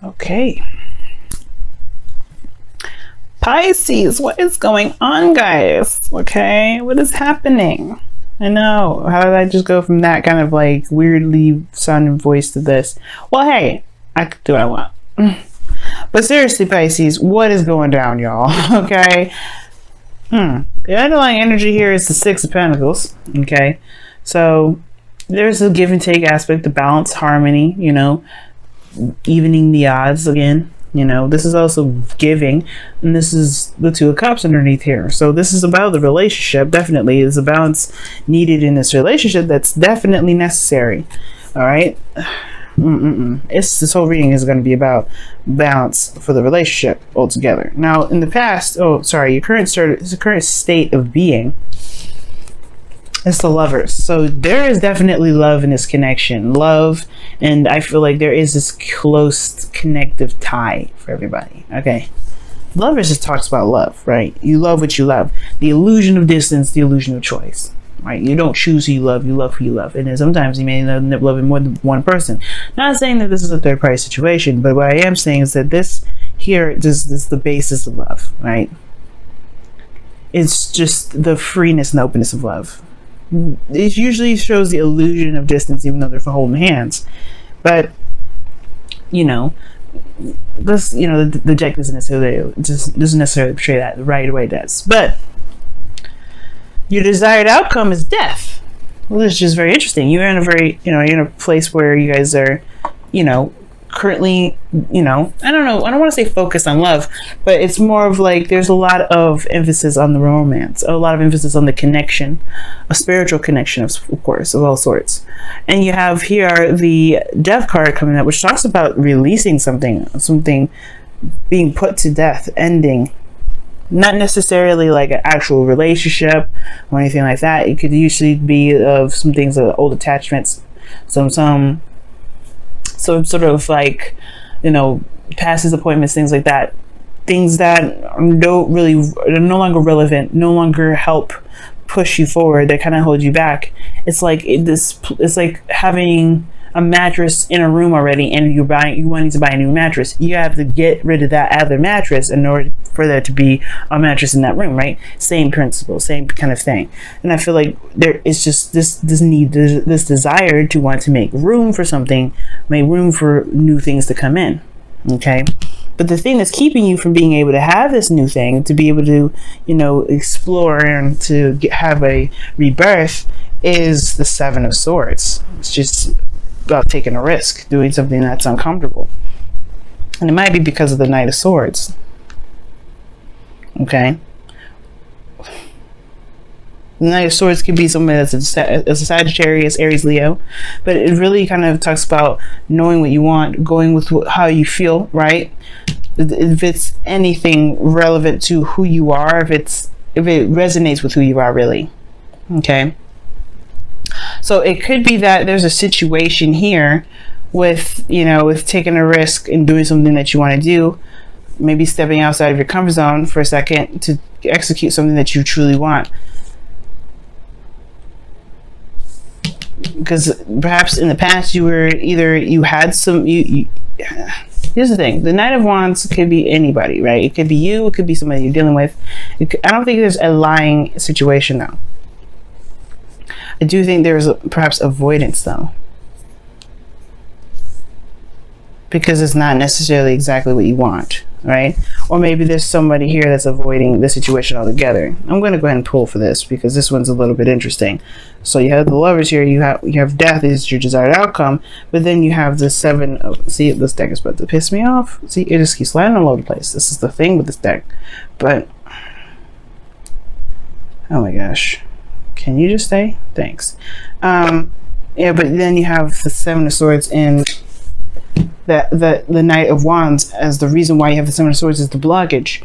Okay. Pisces, what is going on, guys? Okay, what is happening? I know. How did I just go from that kind of like weirdly sounding voice to this? Well, hey, I can do what I want. But seriously, Pisces, what is going down, y'all? Okay. The underlying energy here is the Six of Pentacles. Okay. So there's a give and take aspect, the balance, harmony, you know, evening the odds again. You know, this is also giving, and this is the Two of Cups underneath here. So this is about the relationship. Definitely is a balance needed in this relationship. That's definitely necessary. All right. This whole reading is going to be about balance for the relationship altogether. Now, in the past, your current state of being. It's the Lovers. So there is definitely love in this connection. Love, and I feel like there is this close connective tie for everybody. Okay. Lovers just talks about love, right? You love what you love. The illusion of distance, the illusion of choice. Right? You don't choose who you love who you love. And then sometimes you may end up loving more than one person. Not saying that this is a third party situation, but what I am saying is that this is the basis of love, right? It's just the freeness and openness of love. It usually shows the illusion of distance, even though they're holding hands. But you know, this, you know, the deck doesn't necessarily portray that the right way it does. But your desired outcome is death. Well, this is just very interesting. You're in a you're in a place where you guys are, you know, currently, you know, I don't know, I don't want to say focused on love, but it's more of like there's a lot of emphasis on the romance, a lot of emphasis on the connection, a spiritual connection, of course, of all sorts. And you have here the Death card coming up, which talks about releasing something being put to death, ending. Not necessarily like an actual relationship or anything like that. It could usually be of some things, old attachments, some sort of like, you know, past appointments, things like that. Things that are no longer relevant, no longer help push you forward. They kind of hold you back. It's like it's like having a mattress in a room already, and you wanting to buy a new mattress. You have to get rid of that other mattress in order for there to be a mattress in that room, right? Same principle, same kind of thing. And I feel like there is just this desire to want to make room for something, make room for new things to come in. Okay. But the thing that's keeping you from being able to have this new thing, to be able to, you know, explore and to have a rebirth, is the Seven of Swords. It's just about taking a risk, doing something that's uncomfortable. And it might be because of the Knight of Swords. Okay. The Knight of Swords could be somebody that's a Sagittarius, Aries, Leo, but it really kind of talks about knowing what you want, going with how you feel, right? If it's anything relevant to who you are, if it resonates with who you are, really. Okay. So it could be that there's a situation here with, you know, with taking a risk and doing something that you want to do, maybe stepping outside of your comfort zone for a second to execute something that you truly want. Because perhaps in the past here's the thing, the Knight of Wands could be anybody, right? It could be you, it could be somebody you're dealing with. I don't think there's a lying situation though. I do think there's perhaps avoidance though, because it's not necessarily exactly what you want, right? Or maybe there's somebody here that's avoiding the situation altogether. I'm going to go ahead and pull for this because this one's a little bit interesting. So you have the Lovers here, you have death is your desired outcome, but then you have the Seven of, see, this deck is about to piss me off. See, it just keeps landing all over the place. This is the thing with this deck. But oh my gosh. Can you just stay? Thanks. Yeah, but then you have the Seven of Swords and the Knight of Wands as the reason why you have the Seven of Swords is the blockage.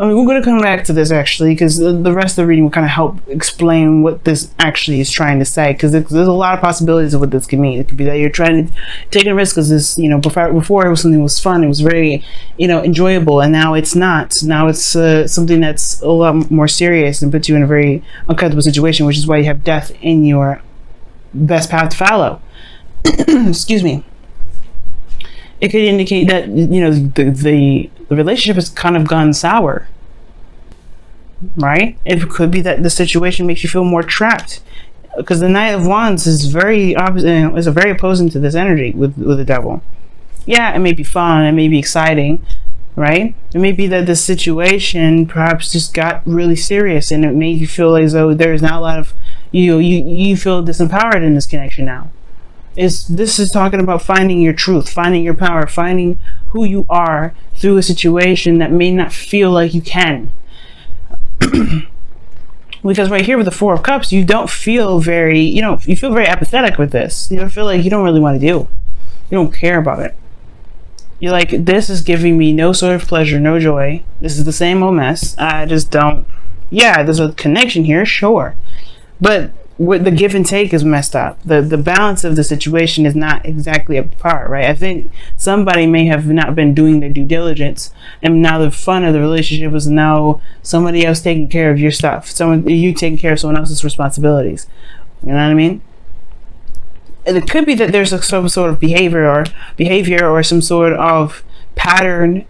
I mean, we're going to come back to this actually, because the rest of the reading will kind of help explain what this actually is trying to say, because there's a lot of possibilities of what this can mean. It could be that you're trying to take a risk because this, you know, before it was something that was fun, it was very, you know, enjoyable, and now it's not. Now it's something that's a lot more serious and puts you in a very uncomfortable situation, which is why you have death in your best path to follow. Excuse me. It could indicate that, you know, the relationship has kind of gone sour, right? It could be that the situation makes you feel more trapped, because the Knight of Wands is very opposite, is very opposing to this energy with the Devil. Yeah, it may be fun, it may be exciting, right? It may be that the situation perhaps just got really serious, and it made you feel as though there's not a lot of, you feel disempowered in this connection now. This is talking about finding your truth, finding your power, finding who you are through a situation that may not feel like you can. Because right here with the Four of Cups, you don't feel very, you feel very apathetic with this. You don't feel like you don't really want to do. You don't care about it. You're like, this is giving me no sort of pleasure, no joy. This is the same old mess. I just don't. Yeah, there's a connection here, sure. But with the give and take is messed up. The balance of the situation is not exactly up to par, right? I think somebody may have not been doing their due diligence, and now the fun of the relationship is now somebody else taking care of your stuff. You taking care of someone else's responsibilities. You know what I mean? And it could be that there's some sort of behavior or some sort of pattern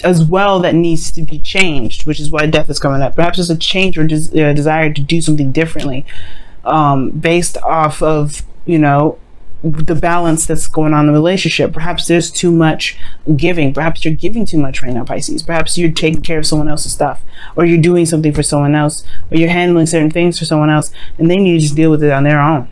as well that needs to be changed, which is why death is coming up. Perhaps there's a change or desire to do something differently, based off of, the balance that's going on in the relationship. Perhaps there's too much giving. Perhaps you're giving too much right now, Pisces. Perhaps you're taking care of someone else's stuff, or you're doing something for someone else, or you're handling certain things for someone else, and they need to just deal with it on their own.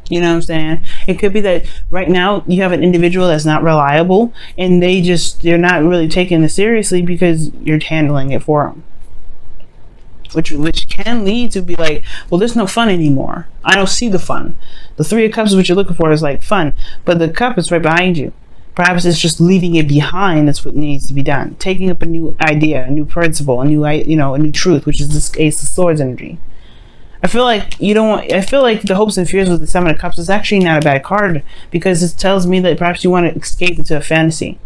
You know what I'm saying? It could be that right now you have an individual that's not reliable, and they're not really taking it seriously because you're handling it for them. Which can lead to be like, well, there's no fun anymore. I don't see the fun. The Three of Cups is what you're looking for, is like fun, but the cup is right behind you. Perhaps it's just leaving it behind. That's what needs to be done. Taking up a new idea, a new principle, a new truth, which is this Ace of Swords energy. I feel like the hopes and fears with the Seven of Cups is actually not a bad card, because it tells me that perhaps you want to escape into a fantasy.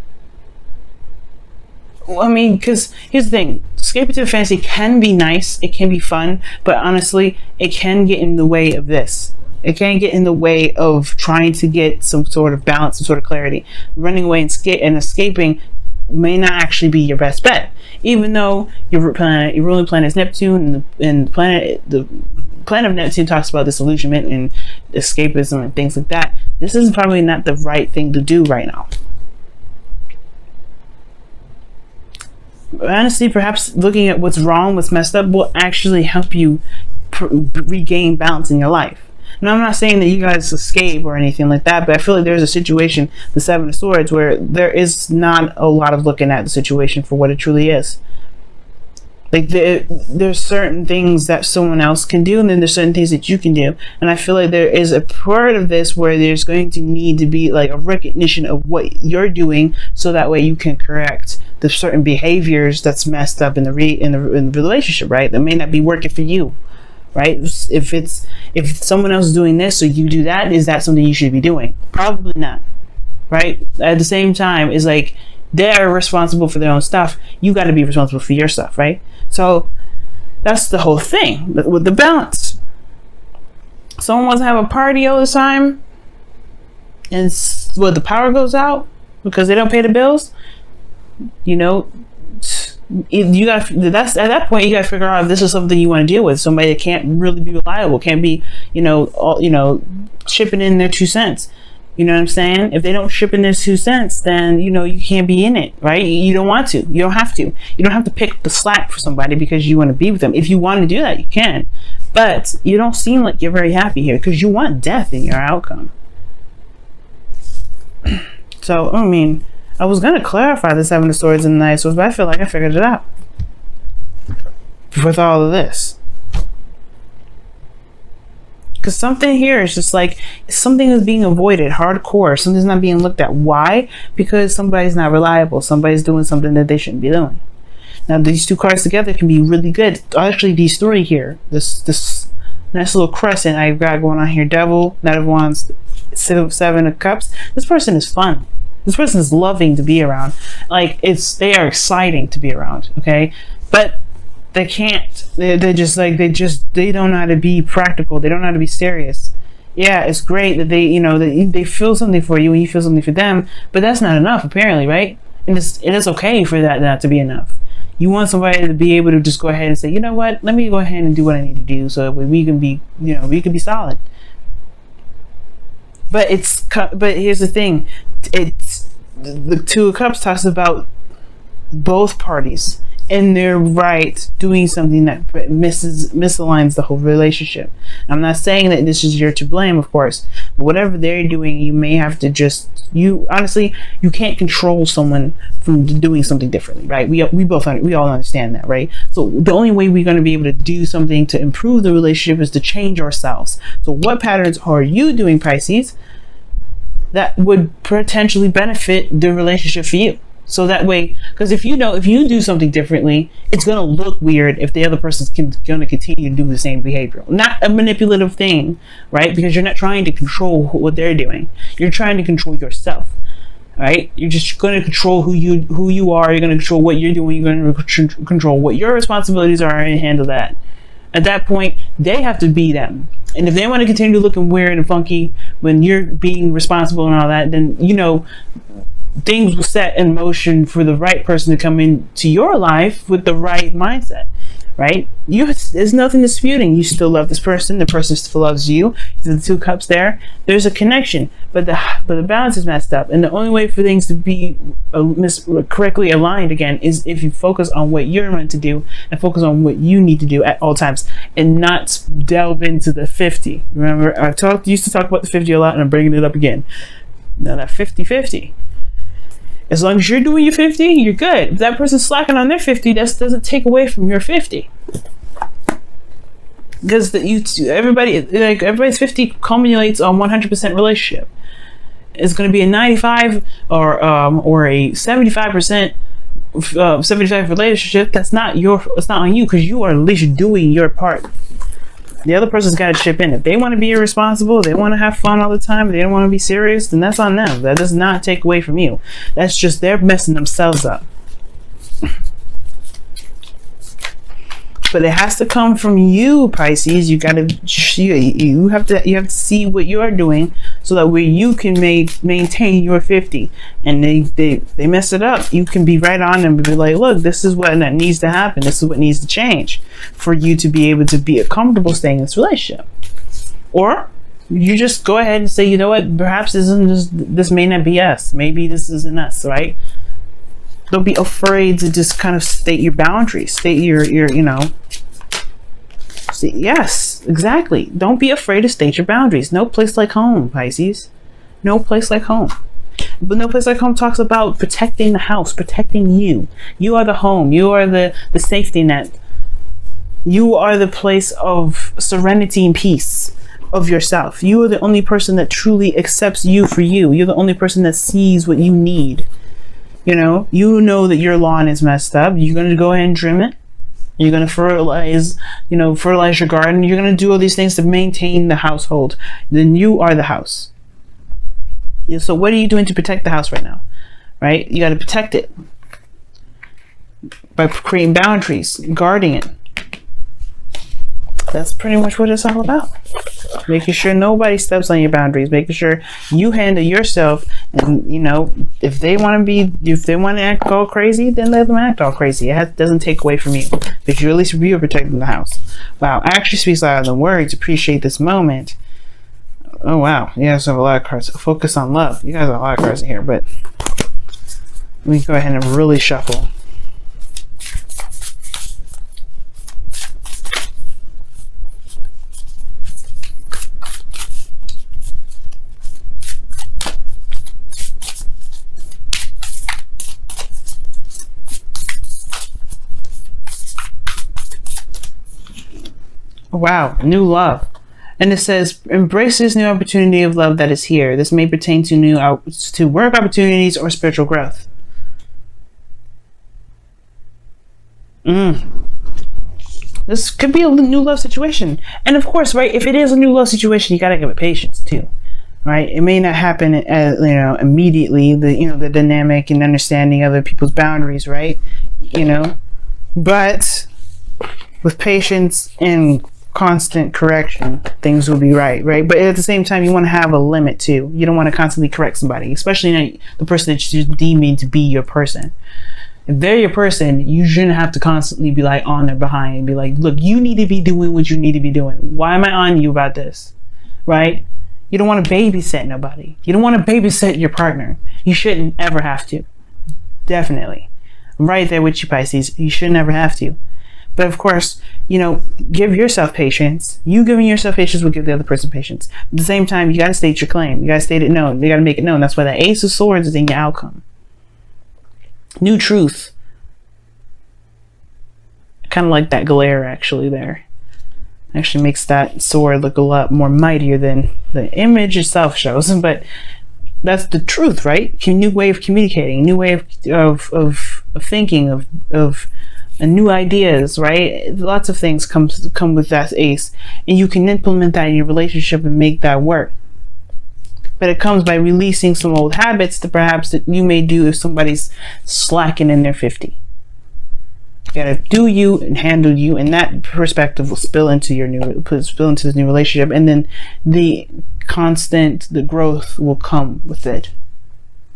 I mean, because here's the thing, escape into a fantasy can be nice, it can be fun, but honestly, it can get in the way of this. It can get in the way of trying to get some sort of balance, some sort of clarity. Running away and escaping may not actually be your best bet, even though your ruling planet is Neptune, and the planet of Neptune talks about disillusionment and escapism and things like that. This is probably not the right thing to do right now. Honestly, perhaps looking at what's wrong, what's messed up, will actually help you regain balance in your life. Now, I'm not saying that you guys escape or anything like that, but I feel like there's a situation, the Seven of Swords, where there is not a lot of looking at the situation for what it truly is. Like, there's certain things that someone else can do, and then there's certain things that you can do. And I feel like there is a part of this where there's going to need to be like a recognition of what you're doing, so that way you can correct the certain behaviors that's messed up in the relationship, right? That may not be working for you, right? If someone else is doing this, so you do that, is that something you should be doing? Probably not, right? At the same time, it's like they're responsible for their own stuff. You got to be responsible for your stuff, right? So that's the whole thing with the balance. Someone wants to have a party all the time, and the power goes out because they don't pay the bills. You got that's at that point you got to figure out if this is something you want to deal with. Somebody that can't really be reliable, can't be chipping in their 2 cents. You know what I'm saying? If they don't ship in their 2 cents, then you can't be in it, right? You don't want to. You don't have to. You don't have to pick up the slack for somebody because you want to be with them. If you want to do that, you can. But you don't seem like you're very happy here because you want death in your outcome. So, I mean, I was going to clarify the Seven of Swords and the Knight of Swords, but I feel like I figured it out with all of this. Because something here is just like, something is being avoided hardcore. Something's not being looked at. Why? Because somebody's not reliable. Somebody's doing something that they shouldn't be doing. Now, these two cards together can be really good. Actually, these three here, this nice little crescent I've got going on here. Devil, Knight of Wands, Seven of Cups. This person is fun. This person is loving to be around. Like, they are exciting to be around, okay? But they can't. They don't know how to be practical. They don't know how to be serious. yeah, it's great that they, you know, that they feel something for you and you feel something for them, but that's not enough apparently, right? And it is okay for that not to be enough. You want somebody to be able to just go ahead and say, you know what, let me go ahead and do what I need to do so that we can be, you know, we can be solid. But here's the thing, it's the Two of Cups talks about both parties in their right doing something that misaligns the whole relationship. I'm not saying that this is your to blame, of course, but whatever they're doing, you may have to just, you honestly, you can't control someone from doing something differently, right? We all understand that, right? So the only way we're going to be able to do something to improve the relationship is to change ourselves. So what patterns are you doing, Pisces, that would potentially benefit the relationship for you? So that way, because if you do something differently, it's going to look weird if the other person's going to continue to do the same behavior. Not a manipulative thing, right? Because you're not trying to control what they're doing. You're trying to control yourself, right? You're just going to control who you are. You're going to control what you're doing. You're going to control what your responsibilities are and handle that. At that point, they have to be them. And if they want to continue looking weird and funky when you're being responsible and all that, then, you know, things will set in motion for the right person to come into your life with the right mindset, right? There's nothing disputing. You still love this person. The person still loves you. The Two Cups there. There's a connection, but the balance is messed up. And the only way for things to be correctly aligned again is if you focus on what you're meant to do and focus on what you need to do at all times, and not delve into the 50. Remember, used to talk about the 50 a lot, and I'm bringing it up again. Now that 50-50. As long as you're doing your 50, you're good. If that person's slacking on their 50, that doesn't take away from your 50. Because everybody's 50 culminates on 100% relationship. It's going to be a 95 or a 75% 75 relationship. It's not on you, because you are at least doing your part. The other person's got to chip in. If they want to be irresponsible, they want to have fun all the time, if they don't want to be serious, then that's on them. That does not take away from you. That's just they're messing themselves up. But it has to come from you, Pisces. You have to see what you are doing so that way you can maintain your 50. And they mess it up, you can be right on them and be like, look, this is what needs to happen. This is what needs to change for you to be able to be comfortable staying in this relationship. Or you just go ahead and say, you know what, perhaps this may not be us. Maybe this isn't us, right? Don't be afraid to just kind of state your boundaries, state your you know. See, yes, exactly. Don't be afraid to state your boundaries. No place like home, Pisces. No place like home. But No Place Like Home talks about protecting the house, protecting you. You are the home. You are the safety net. You are the place of serenity and peace of yourself. You are the only person that truly accepts you for you. You're the only person that sees what you need. You know that your lawn is messed up. You're going to go ahead and trim it. You're going to fertilize your garden. You're going to do all these things to maintain the household. Then you are the house. So what are you doing to protect the house right now? Right? You got to protect it by creating boundaries, guarding it. That's pretty much what it's all about. Making sure nobody steps on your boundaries, making sure you handle yourself. And if they want to act all crazy, then let them act all crazy. It doesn't take away from you, because you're at least you're protecting the house. Wow, action speaks louder than words. Appreciate this moment. Oh wow, you guys have a lot of cards. Focus on love. You guys have a lot of cards in here, but let me go ahead and really shuffle. Wow, new love. And it says, embrace this new opportunity of love that is here. This may pertain to work opportunities or spiritual growth. This could be a new love situation. And of course, right, if it is a new love situation, you got to give it patience too. Right? It may not happen immediately, the dynamic and understanding other people's boundaries, right? But with patience and constant correction, things will be right? But at the same time, you want to have a limit too. You don't want to constantly correct somebody, especially the person that you're deeming to be your person. If they're your person, you shouldn't have to constantly be like on their behind and be like, look, you need to be doing what you need to be doing. Why am I on you about this? Right? You don't want to babysit nobody. You don't want to babysit your partner. You shouldn't ever have to. Definitely. I'm right there with you, Pisces. You shouldn't ever have to. But of course, give yourself patience. You giving yourself patience will give the other person patience. At the same time, you got to state your claim. You got to state it known. You got to make it known. That's why the Ace of Swords is in your outcome. New truth. Kind of like that glare actually there. Actually makes that sword look a lot more mightier than the image itself shows. But that's the truth, right? New way of communicating, new way of thinking, of new ideas, right? Lots of things come with that Ace. And you can implement that in your relationship and make that work. But it comes by releasing some old habits that perhaps that you may do if somebody's slacking in their 50. You gotta do you and handle you, and that perspective will spill into this new relationship, and then the growth will come with it.